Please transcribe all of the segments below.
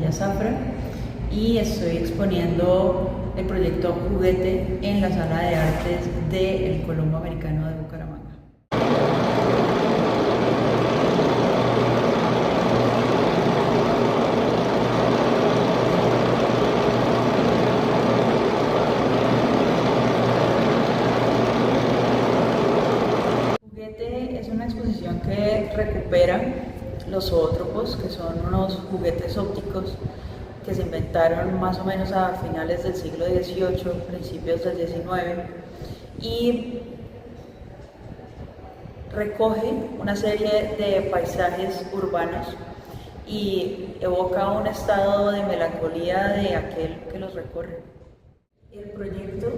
María Zafra y estoy exponiendo el proyecto Juguete en la Sala de Artes del Colombo Americano de Bucaramanga. Juguete es una exposición que recupera los zoótropos, que son unos juguetes ópticos que se inventaron más o menos a finales del siglo XVIII, principios del XIX, y recoge una serie de paisajes urbanos y evoca un estado de melancolía de aquel que los recorre. El proyecto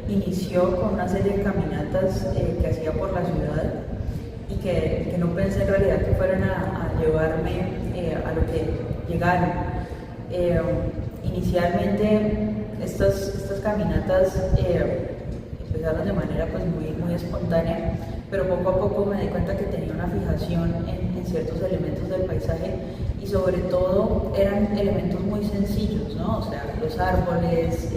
inició con una serie de caminatas que hacía por la ciudad y que no pensé en realidad que fueran a llevarme a lo que llegaron. Inicialmente estas caminatas empezaron de manera pues muy espontánea, pero poco a poco me di cuenta que tenía una fijación en ciertos elementos del paisaje y sobre todo eran elementos muy sencillos, ¿no? O sea, los árboles,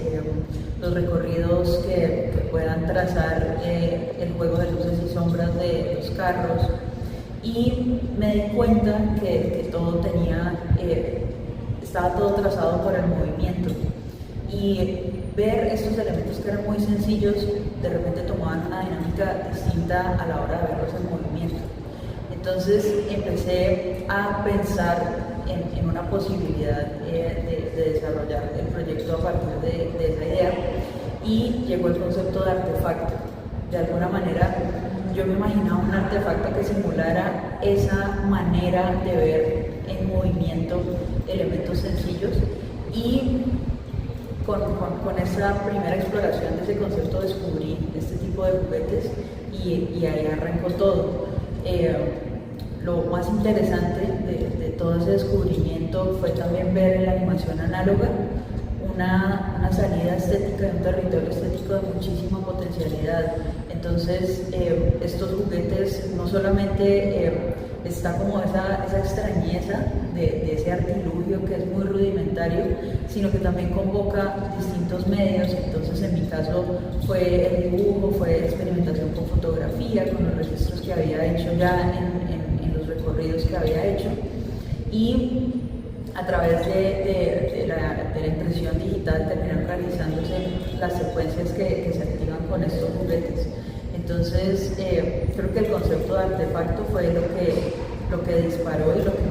los recorridos que puedan trazar el juego de luces y sombras de los carros, y me di cuenta que todo estaba todo trazado por el movimiento, y ver estos elementos que eran muy sencillos de repente tomaban una dinámica distinta a la hora de verlos en movimiento. Entonces empecé a pensar en una posibilidad de desarrollar el proyecto a partir de esa idea, y llegó el concepto de artefacto. De alguna manera yo me imaginaba un artefacto que simulara esa manera de ver en movimiento elementos sencillos, y con esa primera exploración de ese concepto descubrí este tipo de juguetes y ahí arrancó todo. Lo más interesante de todo ese descubrimiento fue también ver en la animación análoga una salida estética, un territorio estético de muchísima potencialidad. Entonces estos juguetes no solamente está como esa extrañeza de ese artilugio que es muy rudimentario, sino que también convoca distintos medios. Entonces en mi caso fue el dibujo, fue experimentación con fotografía, con los registros que había hecho ya en los recorridos que había hecho, y a través de la impresión digital terminan realizándose las secuencias que se activan con estos juguetes. Entonces creo que el concepto de artefacto fue lo que disparó y lo que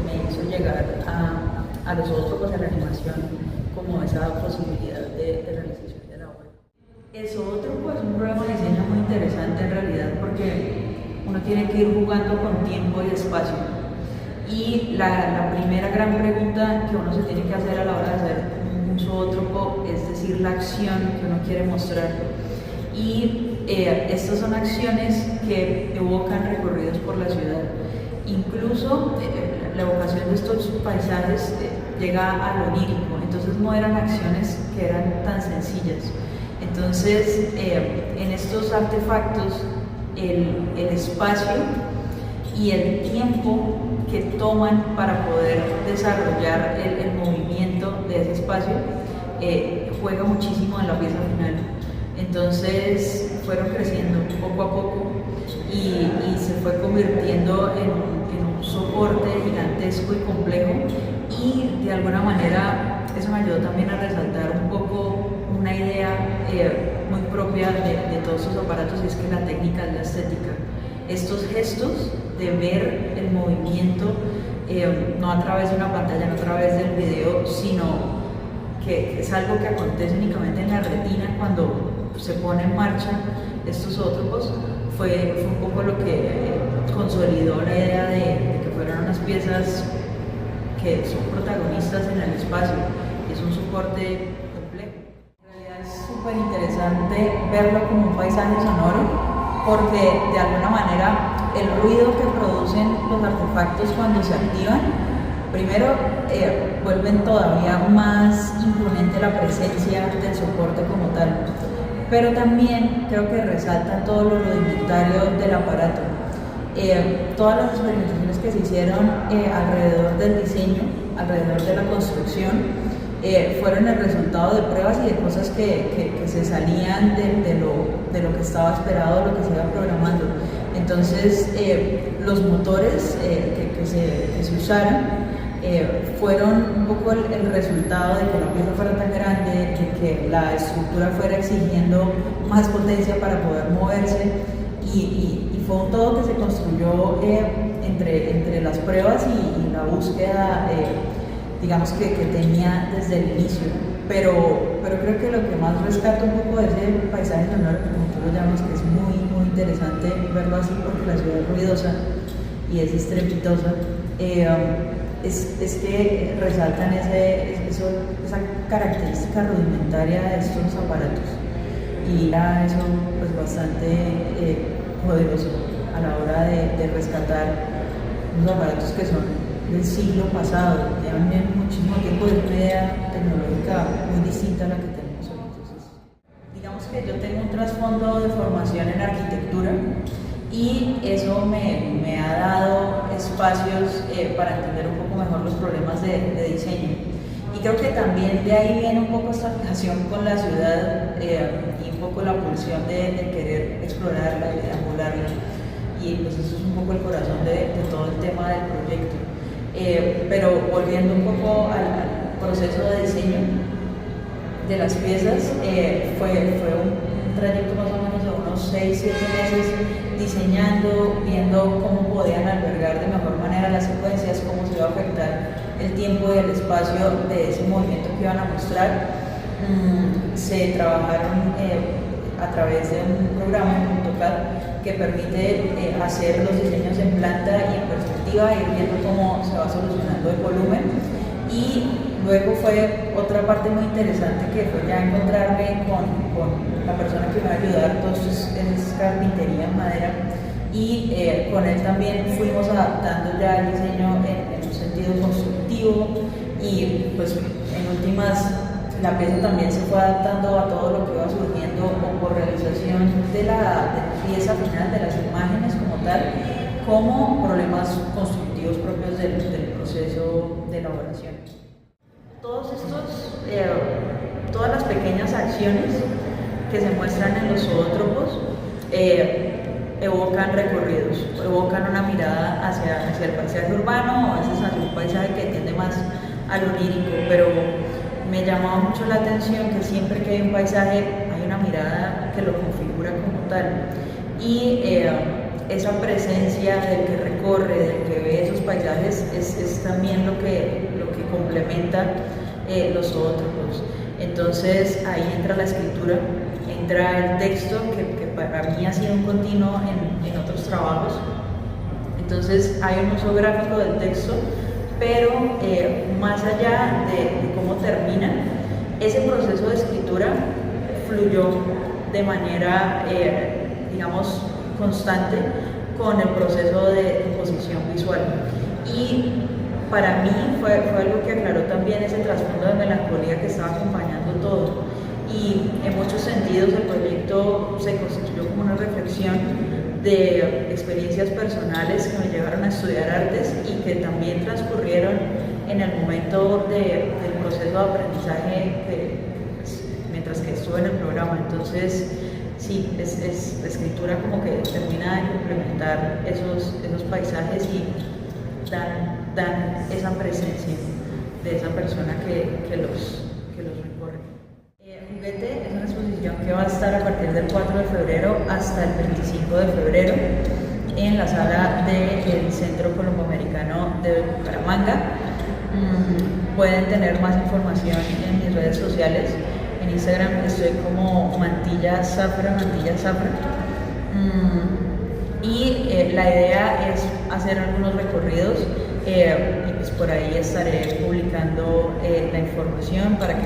me hizo llegar a los zoótropos, a la animación, como esa posibilidad de realización de la obra. El zoótropo es un problema de diseño muy interesante en realidad, porque uno tiene que ir jugando con tiempo y espacio. Y la primera gran pregunta que uno se tiene que hacer a la hora de hacer un zoótropo es decir, la acción que uno quiere mostrar. Y estas son acciones que evocan recorridos por la ciudad. Incluso la evocación de estos paisajes llega a lo onírico, entonces no eran acciones que eran tan sencillas. Entonces en estos artefactos el espacio y el tiempo que toman para poder desarrollar el movimiento de ese espacio juega muchísimo en la pieza final. Entonces fueron creciendo poco a poco y se fue convirtiendo en un soporte gigantesco y complejo, y de alguna manera eso me ayudó también a resaltar un poco una idea muy propia de todos estos aparatos, y es que la técnica es la estética. Estos gestos de ver el movimiento no a través de una pantalla, no a través del video, sino que es algo que acontece únicamente en la retina cuando se pone en marcha estos zoótropos, fue un poco lo que consolidó la idea de que fueran unas piezas que son protagonistas en el espacio, y es un soporte complejo. En realidad es súper interesante verlo como un paisaje sonoro, porque de alguna manera el ruido que producen los artefactos cuando se activan, primero vuelven todavía más imponente la presencia del soporte como tal, pero también creo que resaltan todo lo rudimentario del aparato. Todas las experimentaciones que se hicieron alrededor del diseño alrededor de la construcción fueron el resultado de pruebas y de cosas que se salían de lo que estaba esperado, lo que se iba programando. Entonces, los motores que se usaron fueron un poco el resultado de que la pieza fuera tan grande, de que la estructura fuera exigiendo más potencia para poder moverse, y fue un todo que se construyó entre las pruebas y la búsqueda digamos que tenía desde el inicio, pero creo que lo que más rescato un poco de ese paisaje sonoro, como tú lo llamas, que es muy interesante verlo así porque la ciudad es ruidosa y es estrepitosa, es que resaltan esa característica rudimentaria de estos aparatos, y era eso pues bastante poderoso a la hora de rescatar unos aparatos que son del siglo pasado, llevan muchísimo tiempo de una idea tecnológica muy distinta a la que tenemos hoy. Entonces, digamos que yo tengo un trasfondo de formación en arquitectura y eso me ha dado espacios para entender un poco mejor los problemas de diseño. Y creo que también de ahí viene un poco esta relación con la ciudad y un poco la pulsión de querer explorarla y de ambularla. Y pues eso es un poco el corazón de todo el tema del proyecto. Pero volviendo un poco al proceso de diseño de las piezas, fue un trayecto más o menos de unos 6-7 meses diseñando, viendo cómo podían albergar de mejor manera las secuencias, cómo se iba a afectar el tiempo y el espacio de ese movimiento que iban a mostrar. Se trabajaron a través de un programa en AutoCAD que permite hacer los diseños en planta y en perspectiva, ir viendo cómo se va solucionando el volumen. Y luego fue otra parte muy interesante que fue ya encontrarme con la persona que me va a ayudar, todo esto es carpintería en madera, y con él también fuimos adaptando ya el diseño en un sentido constructivo, y pues en últimas la pieza también se fue adaptando a todo lo que iba surgiendo por realización de la pieza final, de las imágenes como tal, como problemas constructivos propios del proceso de elaboración. Todas las pequeñas acciones que se muestran en los zoótropos evocan recorridos, evocan una mirada hacia el paisaje urbano, o a veces hacia un paisaje que tiende más a lo lírico, pero me llamaba mucho la atención que siempre que hay un paisaje hay una mirada que lo configura como tal, y esa presencia del que recorre, del que ve esos paisajes es también lo que complementa los zoótropos. Entonces ahí entra la escritura, entra el texto que para mí ha sido un continuo en otros trabajos. Entonces hay un uso gráfico del texto, pero más allá de cómo termina, ese proceso de escritura fluyó de manera, digamos, constante con el proceso de composición visual. Y para mí fue algo que aclaró también ese trasfondo de melancolía que estaba acompañando todo. Y en muchos sentidos el proyecto se constituyó como una reflexión de experiencias personales que me llevaron a estudiar artes y que también transcurrieron en el momento del proceso de aprendizaje mientras que estuve en el programa. Entonces, sí, la escritura como que termina de complementar esos paisajes y dan esa presencia de esa persona que los recorre. Juguete es una exposición que va a estar a partir del 4 de febrero hasta el 25 de febrero en la sala del Centro Colomboamericano de Bucaramanga. Pueden tener más información en mis redes sociales. En Instagram estoy como Mantilla Zafra. Y la idea es hacer algunos recorridos y pues por ahí estaré publicando la información para que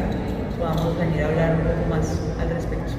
podamos venir a hablar un poco más al respecto.